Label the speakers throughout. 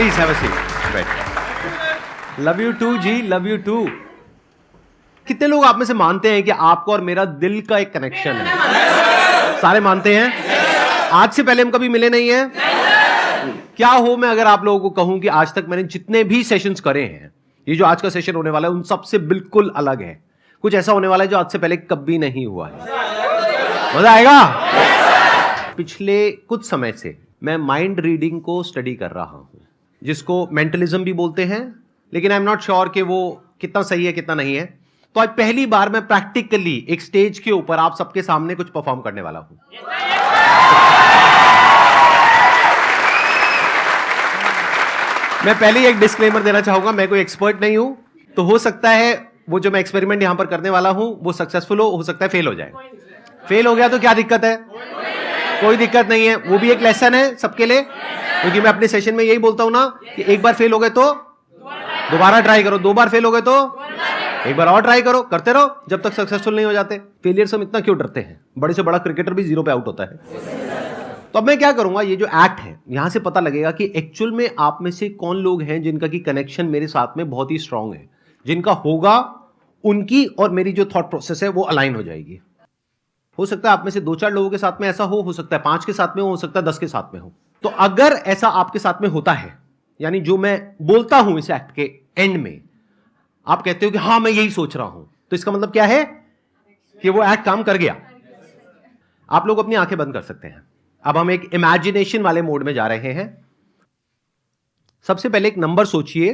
Speaker 1: Please have a seat, बैठ। Love you too जी, love you too. कितने लोग आप में से मानते हैं कि आपको और मेरा दिल का एक कनेक्शन है? सारे मानते हैं? आज से पहले हम कभी मिले नहीं हैं? क्या हो मैं अगर आप लोगों को कहूं कि आज तक मैंने जितने भी सेशंस करे हैं, ये जो आज का सेशन होने वाला है उन सबसे बिल्कुल अलग है। कुछ ऐसा होने वाला है जो आज से पहले कभी नहीं हुआ है। मजा आएगा। पिछले कुछ समय से मैं माइंड रीडिंग को स्टडी कर रहा हूं, जिसको मेंटलिज्म भी बोलते हैं, लेकिन आई एम नॉट श्योर कि वो कितना सही है कितना नहीं है। तो आज पहली बार मैं प्रैक्टिकली एक स्टेज के ऊपर आप सबके सामने कुछ परफॉर्म करने वाला हूं। मैं पहले ही एक डिस्क्लेमर देना चाहूंगा, मैं कोई एक्सपर्ट नहीं हूं, तो हो सकता है वो जो मैं एक्सपेरिमेंट यहां पर करने वाला हूं वो सक्सेसफुल हो सकता है फेल हो जाए। फेल हो गया तो क्या दिक्कत है? कोई दिक्कत नहीं है, वो भी एक लेसन है सबके लिए, क्योंकि मैं अपने सेशन में यही बोलता हूं ना कि एक बार फेल हो गए तो दोबारा ट्राई करो, दो बार फेल हो गए तो एक बार और ट्राई करो, करते रहो जब तक सक्सेसफुल नहीं हो जाते। फेलियर से हम इतना क्यों डरते हैं? बड़े से बड़ा क्रिकेटर भी 0 पे आउट होता है। तो अब मैं क्या करूंगा, ये जो एक्ट है यहां से पता लगेगा कि एक्चुअल में आप में से कौन लोग हैं जिनका की कनेक्शन मेरे साथ में बहुत ही स्ट्रांग है, जिनका होगा उनकी और मेरी जो थॉट प्रोसेस है वो अलाइन हो जाएगी। हो सकता है आप में से 2-4 लोगों के साथ में ऐसा हो सकता है 5 के साथ में हो सकता है 10 के साथ में हो। तो अगर ऐसा आपके साथ में होता है, यानी जो मैं बोलता हूं इस एक्ट के एंड में आप कहते हो कि हां मैं यही सोच रहा हूं, तो इसका मतलब क्या है कि वो एक्ट काम कर गया। आप लोग अपनी आंखें बंद कर सकते हैं। अब हम एक इमेजिनेशन वाले मोड में जा रहे हैं। सबसे पहले एक नंबर सोचिए,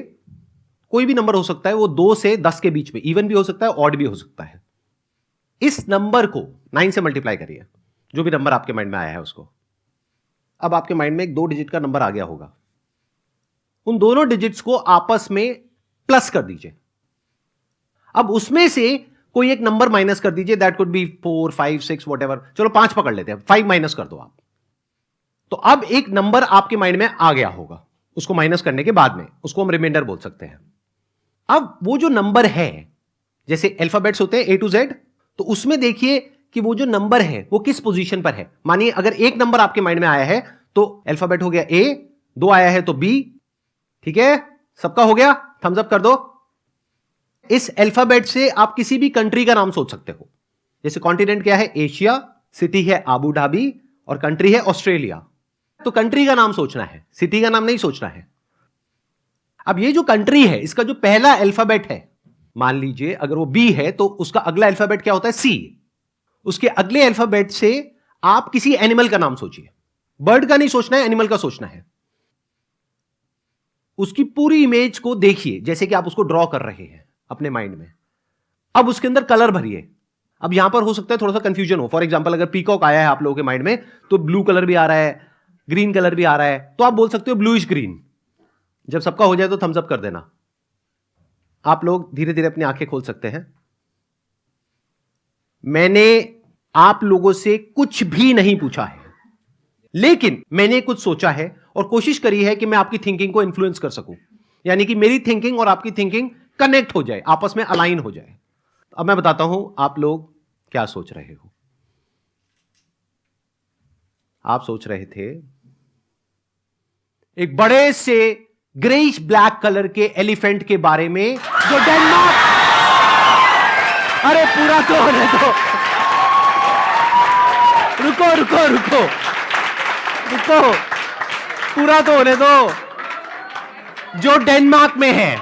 Speaker 1: कोई भी नंबर हो सकता है, वो 2 से 10 के बीच में, इवन भी हो सकता है ऑड भी हो सकता है। इस नंबर को 9 से मल्टीप्लाई करिए, जो भी नंबर आपके माइंड में आया है उसको। अब आपके माइंड में एक 2 डिजिट का नंबर आ गया होगा, उन दोनों डिजिट्स को आपस में प्लस कर दीजिए। अब उसमें से कोई एक नंबर माइनस कर दीजिए, दैट कुड बी 4, 5, 6 व्हाटएवर, चलो 5 पकड़ लेते हैं, 5 माइनस कर दो आप। तो अब एक नंबर आपके माइंड में आ गया होगा, उसको माइनस करने के बाद में उसको हम रिमाइंडर बोल सकते हैं। अब वो जो नंबर है, जैसे अल्फाबेट्स होते हैं A to Z, तो उसमें देखिए कि वो जो नंबर है वो किस पोजीशन पर है। मानिए अगर एक नंबर आपके माइंड में आया है तो अल्फाबेट हो गया A, 2 आया है तो B, ठीक है, सबका हो गया, थम्स अप कर दो। इस अल्फाबेट से आप किसी भी कंट्री का नाम सोच सकते हो। जैसे कॉन्टिनेंट क्या है? एशिया, सिटी है आबू धाबी और कंट्री है ऑस्ट्रेलिया। तो कंट्री का नाम सोचना है, सिटी का नाम नहीं सोचना है। अब ये जो कंट्री है इसका जो पहला अल्फाबेट है, मान लीजिए अगर वो बी है तो उसका अगला अल्फाबेट क्या होता है? सी। उसके अगले अल्फाबेट से आप किसी एनिमल का नाम सोचिए। बर्ड का नहीं सोचना है, एनिमल का सोचना है। उसकी पूरी इमेज को देखिए जैसे कि आप उसको ड्रॉ कर रहे हैं अपने माइंड में। अब उसके अंदर कलर भरिए। अब यहां पर हो सकता है थोड़ा सा कंफ्यूजन हो। फॉर एग्जांपल अगर पीकॉक आया है आप लोगों के माइंड में तो ब्लू कलर भी आ रहा है, ग्रीन कलर भी आ रहा है, तो आप बोल सकते हो ब्लूइश ग्रीन। जब सबका हो जाए तो थम्स अप कर देना। आप लोग धीरे धीरे अपनी आंखें खोल सकते हैं। मैंने आप लोगों से कुछ भी नहीं पूछा है, लेकिन मैंने कुछ सोचा है और कोशिश करी है कि मैं आपकी थिंकिंग को इन्फ्लुएंस कर सकूं, यानी कि मेरी थिंकिंग और आपकी थिंकिंग कनेक्ट हो जाए, आपस में अलाइन हो जाए। अब मैं बताता हूं आप लोग क्या सोच रहे हो। आप सोच रहे थे एक बड़े से ग्रेइश ब्लैक कलर के एलिफेंट के बारे में जो डेनमार्क, अरे पूरा तो होने दो, रुको रुको रुको रुको, पूरा तो होने दो, जो डेनमार्क में है।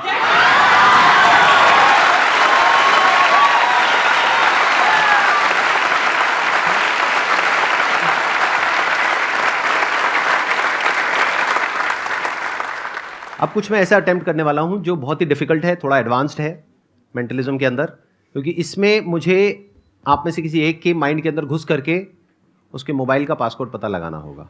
Speaker 1: अब कुछ मैं ऐसा अटेम्प्ट करने वाला हूं जो बहुत ही डिफिकल्ट है, थोड़ा एडवांस्ड है मेंटलिज्म के अंदर, क्योंकि इसमें मुझे आप में से किसी एक के माइंड के अंदर घुस करके उसके मोबाइल का पासवर्ड पता लगाना होगा।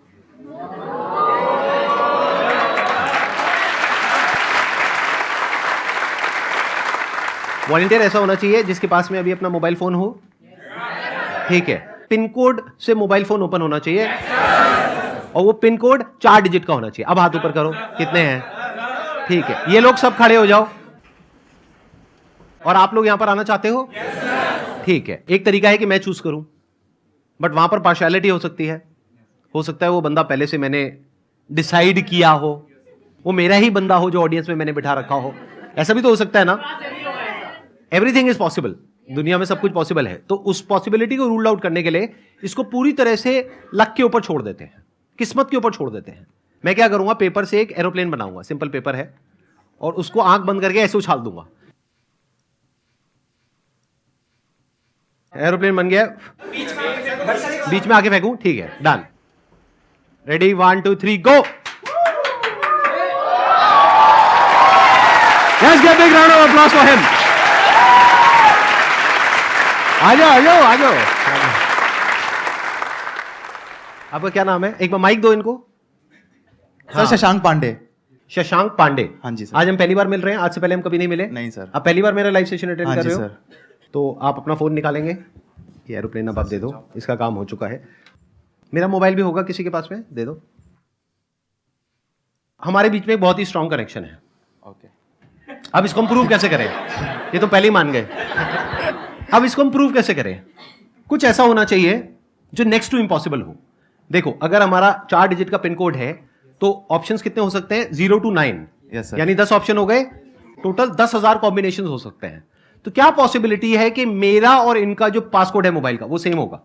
Speaker 1: वॉलंटियर ऐसा होना चाहिए जिसके पास में अभी अपना मोबाइल फोन हो, ठीक है। पिन कोड से मोबाइल फोन ओपन होना चाहिए और वो पिन कोड 4 डिजिट का होना चाहिए। अब हाथ ऊपर करो, कितने हैं? ठीक है, ये लोग सब खड़े हो जाओ। और आप लोग यहां पर आना चाहते हो? ठीक है, एक तरीका है कि मैं चूज करूं, बट वहां पर पार्शियलिटी हो सकती है। हो सकता है वो बंदा पहले से मैंने डिसाइड किया हो वो मेरा ही बंदा हो जो ऑडियंस में मैंने बिठा रखा हो, ऐसा भी तो हो सकता है ना। एवरीथिंग इज पॉसिबल, दुनिया में सब कुछ पॉसिबल है। तो उस पॉसिबिलिटी को रूल आउट करने के लिए इसको पूरी तरह से लक के ऊपर छोड़ देते हैं, किस्मत के ऊपर छोड़ देते हैं। मैं क्या करूंगा, पेपर से एक एरोप्लेन बनाऊंगा, सिंपल पेपर है, और उसको आंख बंद करके ऐसे उछाल दूंगा। एरोप्लेन बन गया, बीच में आके फेंकूं, ठीक है, done. Ready, 1 2 3 go. Let's give a big round of applause for him. आ जाओ। आपका क्या नाम है? एक बार माइक दो इनको।
Speaker 2: सर शशांक पांडे।
Speaker 1: शशांक पांडे।
Speaker 2: हाँ जी सर।
Speaker 1: आज हम पहली बार मिल रहे हैं, आज से पहले हम कभी नहीं मिले।
Speaker 2: नहीं सर।
Speaker 1: आप पहली बार मेरा लाइव सेशन अटेंड
Speaker 2: हाँ
Speaker 1: कर
Speaker 2: जी
Speaker 1: रहे हो
Speaker 2: सर।
Speaker 1: तो आप अपना फोन निकालेंगे, ये एरोप्लेन अब आप दे दो, इसका काम हो चुका है। मेरा मोबाइल भी होगा किसी के पास में, दे दो। हमारे बीच में एक बहुत ही स्ट्रांग कनेक्शन है।
Speaker 2: ओके।
Speaker 1: अब इसको हम प्रूव कैसे करें? ये तो पहले ही मान गए। अब इसको हम प्रूव कैसे करें? कुछ ऐसा होना चाहिए जो नेक्स्ट टू इम्पॉसिबल हो। देखो, अगर हमारा 4 डिजिट का पिन कोड है तो ऑप्शंस कितने हो सकते हैं? 0 to 9, यानी 10 ऑप्शन हो गए। टोटल 10,000 कॉम्बिनेशन हो सकते हैं। तो क्या पॉसिबिलिटी है कि मेरा और इनका जो पासकोड है मोबाइल का वो सेम होगा?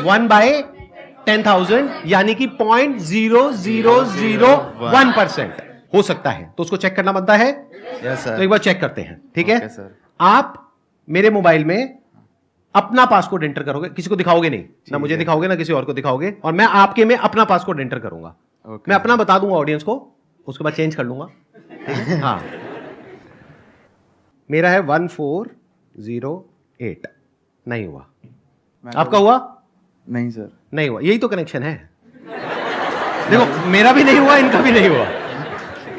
Speaker 1: 1/10,000, यानी कि 0.0001% हो सकता है। तो उसको चेक करना बनता है।
Speaker 2: Yes sir.
Speaker 1: तो एक बार चेक करते हैं, ठीक है?
Speaker 2: Okay sir.
Speaker 1: आप मेरे मोबाइल में अपना पासकोड एंटर करोगे, किसी को दिखाओगे नहीं, ना मुझे दिखाओगे ना किसी और को दिखाओगे, और मैं आपके में अपना पासकोड एंटर करूंगा। मैं अपना बता दूंगा ऑडियंस को, उसके बाद चेंज कर लूंगा। हाँ, मेरा है 1408। नहीं हुआ। आपका हुआ?
Speaker 2: नहीं सर।
Speaker 1: नहीं हुआ। यही तो कनेक्शन है। देखो, मेरा भी नहीं हुआ, इनका भी नहीं हुआ,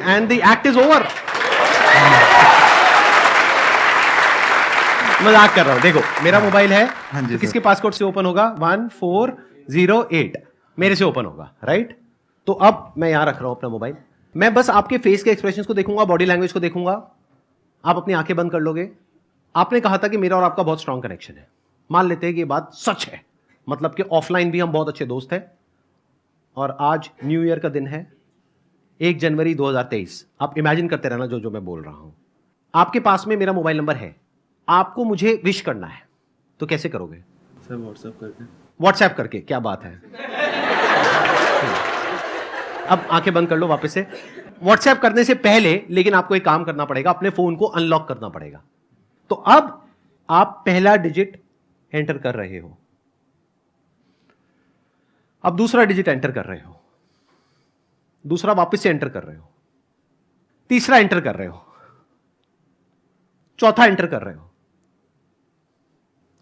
Speaker 1: and the act is over. मजाक कर रहा हूं। देखो, मेरा मोबाइल है, तो किसके पासकोड से ओपन होगा? 1408 मेरे से ओपन होगा, राइट? तो अब मैं यहां रख रहा हूं अपना मोबाइल। मैं बस आपके फेस के एक्सप्रेशंस को देखूंगा, बॉडी लैंग्वेज को देखूंगा। आप अपनी आंखें बंद कर लोगे। आपने कहा था कि मेरा और आपका बहुत स्ट्रांग कनेक्शन है। मान लेते हैं कि ये बात सच है, मतलब कि ऑफलाइन भी हम बहुत अच्छे दोस्त हैं। और आज न्यू ईयर का दिन है, 1 जनवरी 2023। आप इमेजिन करते रहना जो मैं बोल रहा हूं। आपके पास में मेरा मोबाइल नंबर है, आपको मुझे विश करना है, तो कैसे करोगे?
Speaker 2: सर व्हाट्सएप करके।
Speaker 1: व्हाट्सएप करके? क्या बात है। अब आंखें बंद कर लो वापस से। व्हाट्सएप करने से पहले लेकिन आपको एक काम करना पड़ेगा, अपने फोन को अनलॉक करना पड़ेगा। तो अब आप पहला डिजिट एंटर कर रहे हो, अब दूसरा डिजिट एंटर कर रहे हो, दूसरा वापस से एंटर कर रहे हो, तीसरा एंटर कर रहे हो, चौथा एंटर कर रहे हो।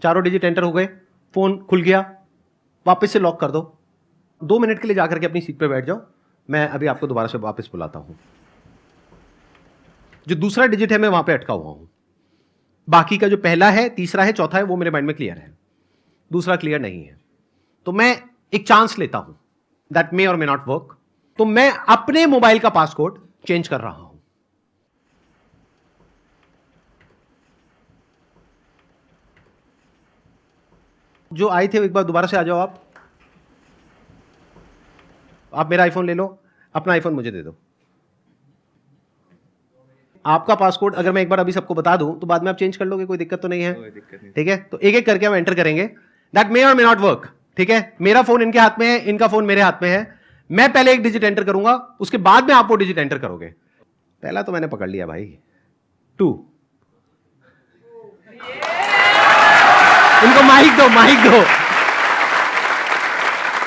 Speaker 1: चारों डिजिट एंटर हो गए, फोन खुल गया, वापस से लॉक कर दो। 2 मिनट के लिए जाकर के अपनी सीट पे बैठ जाओ। मैं अभी आपको दोबारा से वापस बुलाता हूं। जो दूसरा डिजिट है मैं वहां पे अटका हुआ हूं। बाकी का जो पहला है, तीसरा है, चौथा है, वो मेरे माइंड में क्लियर है। दूसरा क्लियर नहीं है। तो मैं एक चांस लेता हूं, दैट मे और मे नॉट वर्क। तो मैं अपने मोबाइल का पासकोड चेंज कर रहा हूं। जो आए थे एक बार दोबारा से आ जाओ। आप मेरा आईफोन ले लो, अपना आईफोन मुझे दे दो। आपका पासकोड अगर मैं एक बार अभी सबको बता दूं तो बाद में आप चेंज कर लोगे, कोई दिक्कत तो नहीं है? ठीक है, तो एक एक करके हम एंटर करेंगे। दैट मे और मे नॉट वर्क, ठीक है? मेरा फोन इनके हाथ में है, इनका फोन मेरे हाथ में है। मैं पहले एक डिजिट एंटर करूंगा, उसके बाद में आप वो डिजिट एंटर करोगे। पहला तो मैंने पकड़ लिया भाई, 2। इनको माइक दो, माइक दो।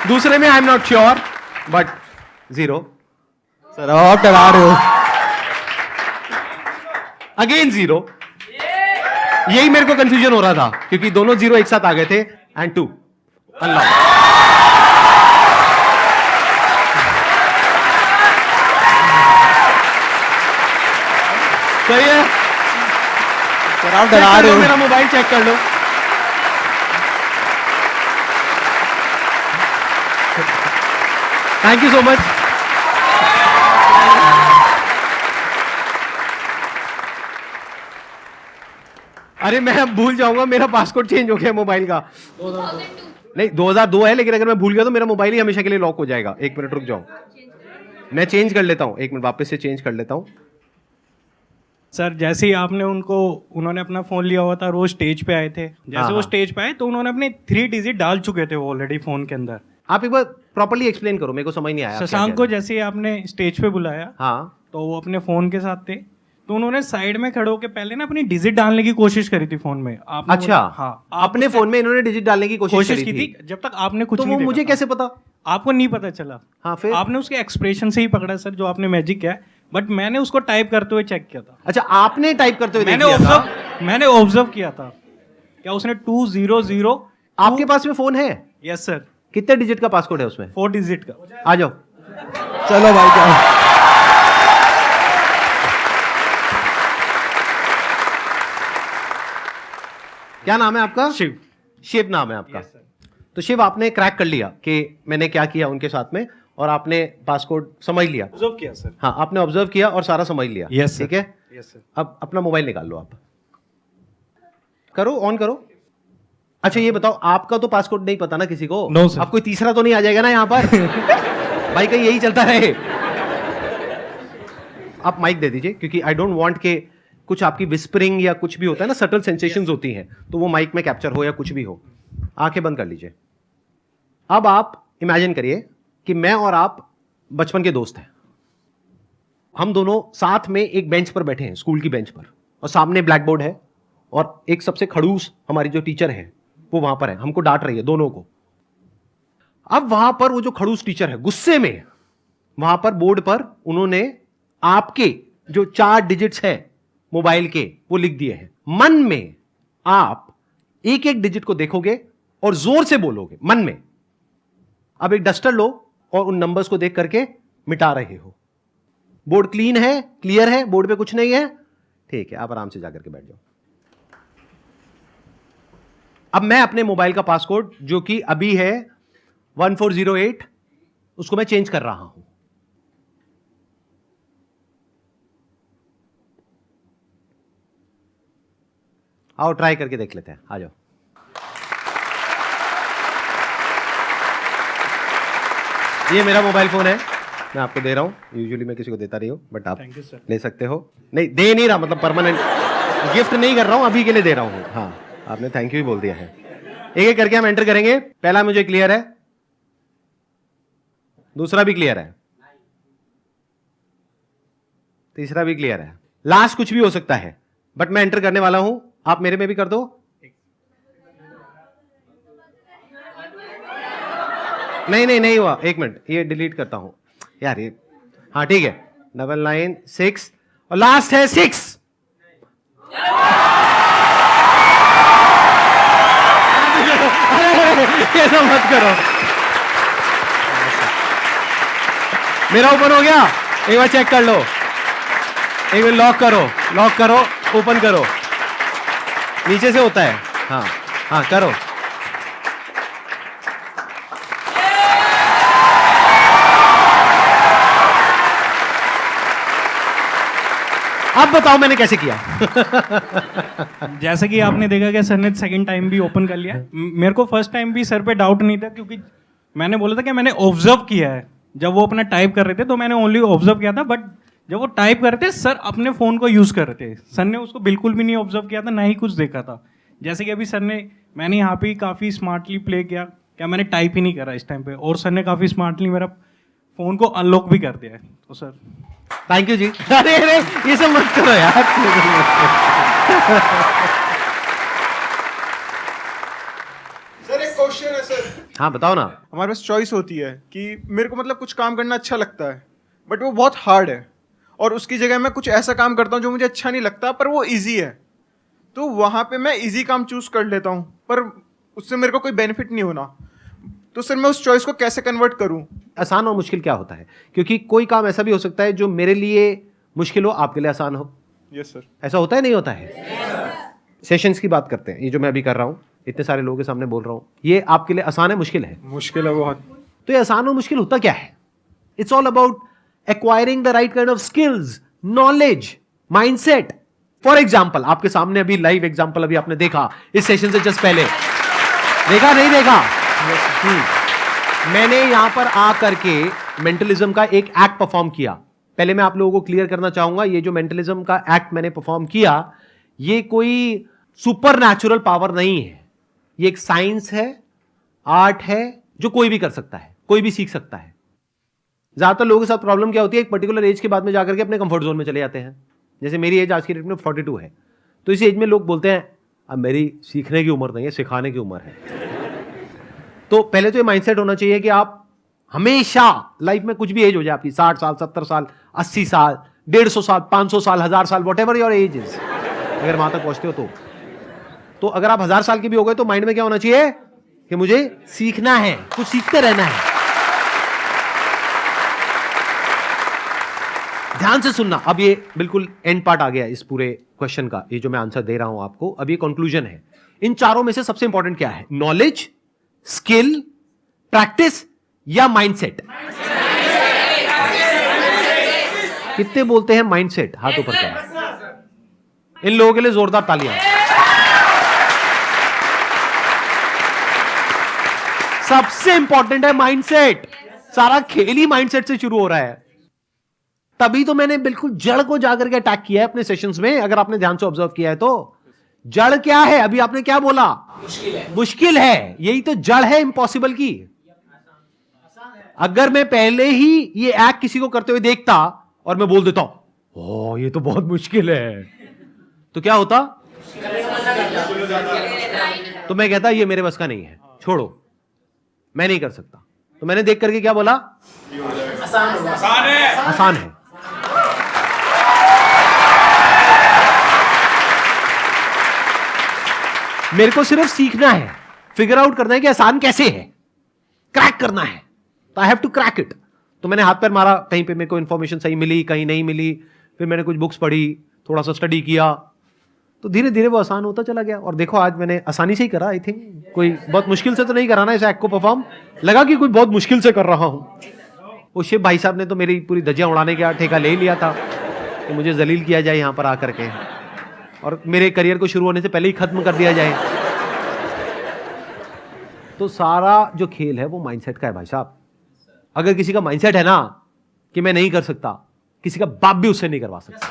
Speaker 1: दूसरे में I am not sure, but 0।
Speaker 2: Sir आप डरा रहे हो।
Speaker 1: अगेन 0। यही मेरे को कंफ्यूजन हो रहा था क्योंकि दोनों 0 एक साथ आ गए थे। And 2 unlock. सही है।
Speaker 2: सर आप डरा रहे हो।
Speaker 1: मेरा मोबाइल चेक कर लो। Thank you so much. अरे मैं अब भूल जाऊंगा, मेरा पासवर्ड चेंज हो गया मोबाइल का। 2002 नहीं, 2002 है, लेकिन अगर मैं भूल गया तो मेरा मोबाइल ही हमेशा के लिए लॉक हो जाएगा। 1 मिनट रुक जाओ। मैं चेंज कर लेता हूं, एक मिनट वापस से चेंज कर लेता हूं।
Speaker 3: सर जैसे ही उन्होंने अपना फ़ोन लिया हुआ था और वो स्टेज पे आए थे, जैसे
Speaker 1: हाँ,
Speaker 3: वो
Speaker 1: हाँ।
Speaker 3: स्टेज पे आए तो उन्होंने अपने 3 डिजिट डाल चुके थे वो ऑलरेडी फ़ोन के अंदर।
Speaker 1: आप एक बार प्रॉपर्ली एक्सप्लेन करो, मेरे को समझ नहीं आया आप क्या
Speaker 3: शशांक
Speaker 1: कह
Speaker 3: को
Speaker 1: रहे हैं।
Speaker 3: जैसे ही आपने स्टेज पे बुलाया
Speaker 1: हाँ,
Speaker 3: तो वो अपने फ़ोन के साथ थे, तो उन्होंने साइड में खड़े होकर पहले ना अपनी डिजिट डालने की कोशिश करी थी फ़ोन में। आपने
Speaker 1: अच्छा,
Speaker 3: बोला- हाँ, आप
Speaker 1: अपने
Speaker 3: उसका-
Speaker 1: फोन में इन्होंने डिजिट डालने की कोशिश
Speaker 3: की थी जब तक आपने कुछ
Speaker 1: तो
Speaker 3: नहीं
Speaker 1: वो
Speaker 3: देखा
Speaker 1: मुझे
Speaker 3: था।
Speaker 1: कैसे पता?
Speaker 3: आपको नहीं पता चला।
Speaker 1: हाँ, फिर
Speaker 3: आपने उसके एक्सप्रेशन से ही पकड़ा सर, जो आपने मैजिक किया है, बट मैंने उसको टाइप करते हुए चेक किया था।
Speaker 1: अच्छा, आपने टाइप करते हुए देख
Speaker 3: मैंने
Speaker 1: लिया था?
Speaker 3: मैंने ऑब्जर्व किया था क्या उसने 200।
Speaker 1: आपके पास में फोन है?
Speaker 3: यस सर,
Speaker 1: कितने डिजिट का पासकोड है उसमें?
Speaker 3: 4 डिजिट का।
Speaker 1: आ जाओ।
Speaker 2: चलो भाई चलो।
Speaker 1: क्या नाम है आपका?
Speaker 3: शिव।
Speaker 1: शिव नाम है आपका? तो शिव, आपने क्रैक कर लिया कि मैंने क्या किया उनके साथ में, और आपने पासकोड समझ लिया।
Speaker 3: ऑब्जर्व किया सर।
Speaker 1: हाँ, आपने ऑब्जर्व किया और सारा समझ लिया।
Speaker 3: Yes, sir.
Speaker 1: ठीक है।
Speaker 3: Yes sir.
Speaker 1: अब अपना मोबाइल निकाल लो, आप करो, ऑन करो। अच्छा ये बताओ, आपका तो पासकोड नहीं पता ना किसी को?
Speaker 3: No, sir.
Speaker 1: अब कोई तीसरा तो नहीं आ जाएगा ना यहाँ पर? भाई कहीं यही चलता रहे। आप माइक दे दीजिए, क्योंकि आई डोंट वांट के कुछ आपकी विस्परिंग या कुछ भी होता है ना, सटल सेंसेशंस होती हैं, तो वो माइक में कैप्चर हो या कुछ भी हो। आंखें बंद कर लीजिए। अब आप इमेजिन करिए कि मैं और आप बचपन के दोस्त हैं। हम दोनों साथ में एक बेंच पर बैठे हैं, स्कूल की बेंच पर, और सामने ब्लैक बोर्ड है, और एक सबसे खड़ूस हमारी जो टीचर है वो वहां पर है, हमको डांट रही है दोनों को। अब वहां पर वो जो खड़ूस टीचर है गुस्से में, वहां पर बोर्ड पर उन्होंने आपके जो 4 डिजिट्स है मोबाइल के वो लिख दिए हैं। मन में आप एक एक डिजिट को देखोगे और जोर से बोलोगे मन में। अब एक डस्टर लो और उन नंबर्स को देख करके मिटा रहे हो। बोर्ड क्लीन है, क्लियर है, बोर्ड पे कुछ नहीं है, ठीक है, आप आराम से जाकर के बैठ जाओ। अब मैं अपने मोबाइल का पासकोड जो कि अभी है 1408, उसको मैं चेंज कर रहा हूं। आओ ट्राई करके देख लेते हैं, आ जाओ। ये मेरा मोबाइल फोन है, मैं आपको दे रहा हूं। यूजुअली मैं किसी को देता नहीं हूं, बट आप
Speaker 3: Thank you, sir.
Speaker 1: ले सकते हो। नहीं, दे नहीं रहा, मतलब परमानेंट गिफ्ट नहीं कर रहा हूं, अभी के लिए दे रहा हूं। हाँ, आपने थैंक यू ही बोल दिया है। एक एक करके हम एंटर करेंगे। पहला मुझे क्लियर है, दूसरा भी क्लियर है, तीसरा भी क्लियर है, लास्ट कुछ भी हो सकता है, बट मैं एंटर करने वाला हूं। आप मेरे में भी कर दो। नहीं हुआ, एक मिनट, ये डिलीट करता हूं यार ये। हाँ ठीक है, 996 और लास्ट है 6। ऐसा मत करो। मेरा ओपन हो गया, एक बार चेक कर लो, एक बार लॉक करो, ओपन करो, नीचे से होता है। हाँ करो। अब बताओ मैंने कैसे किया?
Speaker 3: जैसे कि आपने देखा कि सर ने सेकंड टाइम भी ओपन कर लिया। मेरे को फर्स्ट टाइम भी सर पे डाउट नहीं था, क्योंकि मैंने बोला था कि मैंने ऑब्जर्व किया है। जब वो अपना टाइप कर रहे थे तो मैंने ओनली ऑब्जर्व किया था, बट जब वो टाइप कर रहे थे सर अपने फ़ोन को यूज़ कर रहे थे। सर ने उसको बिल्कुल भी नहीं ऑब्जर्व किया था, ना ही कुछ देखा था। जैसे कि अभी मैंने यहाँ पे काफ़ी स्मार्टली प्ले किया, क्या मैंने टाइप ही नहीं करा इस टाइम पे, और सर ने काफ़ी स्मार्टली मेरा फ़ोन को अनलॉक भी कर दिया है। तो सर
Speaker 1: थैंक यू जी। अरे ये सब मत करो यार।
Speaker 4: सर एक क्वेश्चन है सर।
Speaker 1: हाँ बताओ ना।
Speaker 4: हमारे पास चॉइस होती है कि मेरे को मतलब कुछ काम करना अच्छा लगता है, बट वो बहुत हार्ड है, और उसकी जगह मैं कुछ ऐसा काम करता हूँ जो मुझे अच्छा नहीं लगता पर वो इजी है, तो वहाँ पे मैं इजी काम चूज कर लेता हूँ, पर उससे मेरे को कोई बेनिफिट नहीं होना। तो सर मैं उस चॉइस को कैसे कन्वर्ट करूँ?
Speaker 1: आसान और मुश्किल क्या होता है? क्योंकि कोई काम ऐसा भी हो सकता है जो मेरे लिए मुश्किल हो, आपके लिए आसान हो।
Speaker 4: Yes sir.
Speaker 1: ऐसा होता है, नहीं होता है? सेशंस की बात करते हैं, ये जो मैं अभी कर रहा हूँ, इतने सारे लोगों के सामने बोल रहा हूँ, ये आपके लिए आसान है, मुश्किल है?
Speaker 4: मुश्किल है बहुत।
Speaker 1: तो ये आसान और मुश्किल होता क्या है? It's all about acquiring the right kind of skills, knowledge, mindset. For example, आपके सामने अभी लाइव एग्जाम्पल अभी आपने देखा इस सेशन से जस्ट पहले, देखा नहीं देखा? मैंने यहां पर आ करके मेंटलिज्म का एक एक्ट परफॉर्म किया। पहले मैं आप लोगों को क्लियर करना चाहूंगा, ये जो मेंटलिज्म का एक्ट मैंने परफॉर्म किया, ये कोई सुपर नेचुरल पावर नहीं है। ये एक साइंस है, आर्ट है, जो कोई भी कर सकता है, कोई भी सीख सकता है। ज्यादातर लोगों के साथ प्रॉब्लम क्या होती है, एक पर्टिकुलर एज के बाद में जाकर के अपने कंफर्ट जोन में चले जाते हैं। जैसे मेरी एज आज की डेट में 42 है, तो इस एज में लोग बोलते हैं अब मेरी सीखने की उम्र नहीं है, सिखाने की उम्र है। तो पहले तो ये माइंडसेट होना चाहिए कि आप हमेशा लाइफ में कुछ भी एज हो जाए आपकी, 60 साल, 70 साल, 80 साल, 150 साल, 500 साल, 1000 साल, what ever your age is, अगर वहां तक पहुंचते हो तो अगर आप 1000 साल के भी हो गए तो माइंड में क्या होना चाहिए कि मुझे सीखना है, कुछ सीखते रहना है। ध्यान से सुनना। अब ये बिल्कुल एंड पार्ट आ गया इस पूरे क्वेश्चन का, ये जो मैं आंसर दे रहा हूं आपको, अब ये कंक्लूजन है। इन चारों में से सबसे इंपॉर्टेंट क्या है? नॉलेज, स्किल, प्रैक्टिस या माइंडसेट? कितने बोलते हैं माइंडसेट? हाथ ऊपर करें। इन लोगों के लिए जोरदार तालियां। सबसे इंपॉर्टेंट है माइंडसेट। सारा खेल ही माइंडसेट से शुरू हो रहा है। तभी तो मैंने बिल्कुल जड़ को जाकर के अटैक किया है अपने सेशंस में। अगर आपने ध्यान से ऑब्जर्व किया है तो जड़ क्या है? अभी आपने क्या बोला? मुश्किल है। यही तो जड़ है इम्पॉसिबल की। अगर मैं पहले ही ये एक्ट किसी को करते हुए देखता और मैं बोल देता हूं ओ ये तो बहुत मुश्किल है, तो क्या होता? तो मैं कहता ये मेरे बस का नहीं है, छोड़ो, मैं नहीं कर सकता। तो मैंने देख करके क्या बोला? आसान है। मेरे को सिर्फ सीखना है, फिगर आउट करना है कि आसान कैसे है, क्रैक करना है। तो I have to crack it. तो मैंने हाथ पैर मारा, कहीं पे मेरे को इंफॉर्मेशन सही मिली, कहीं नहीं मिली, फिर मैंने कुछ बुक्स पढ़ी, थोड़ा सा स्टडी किया, तो धीरे धीरे वो आसान होता चला गया। और देखो आज मैंने आसानी से ही करा। आई थिंक कोई बहुत मुश्किल से तो नहीं करा ना इस एक्ट को परफॉर्म। लगा कि कोई बहुत मुश्किल से कर रहा हूं। वो शिव भाई साहब ने तो मेरी पूरी धज्जियां उड़ाने का ठेका ले लिया था कि मुझे जलील किया जाए यहां पर आकर के, और मेरे करियर को शुरू होने से पहले ही खत्म कर दिया जाए। तो सारा जो खेल है वो माइंडसेट का है भाई साहब। अगर किसी का माइंडसेट है ना कि मैं नहीं कर सकता, किसी का बाप भी उससे नहीं करवा सकता।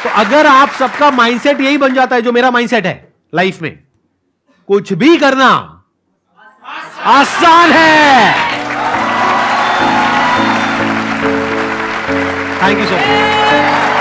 Speaker 1: तो अगर आप सबका माइंडसेट यही बन जाता है जो मेरा माइंडसेट है लाइफ में, कुछ भी करना आसान है। Thank you so much.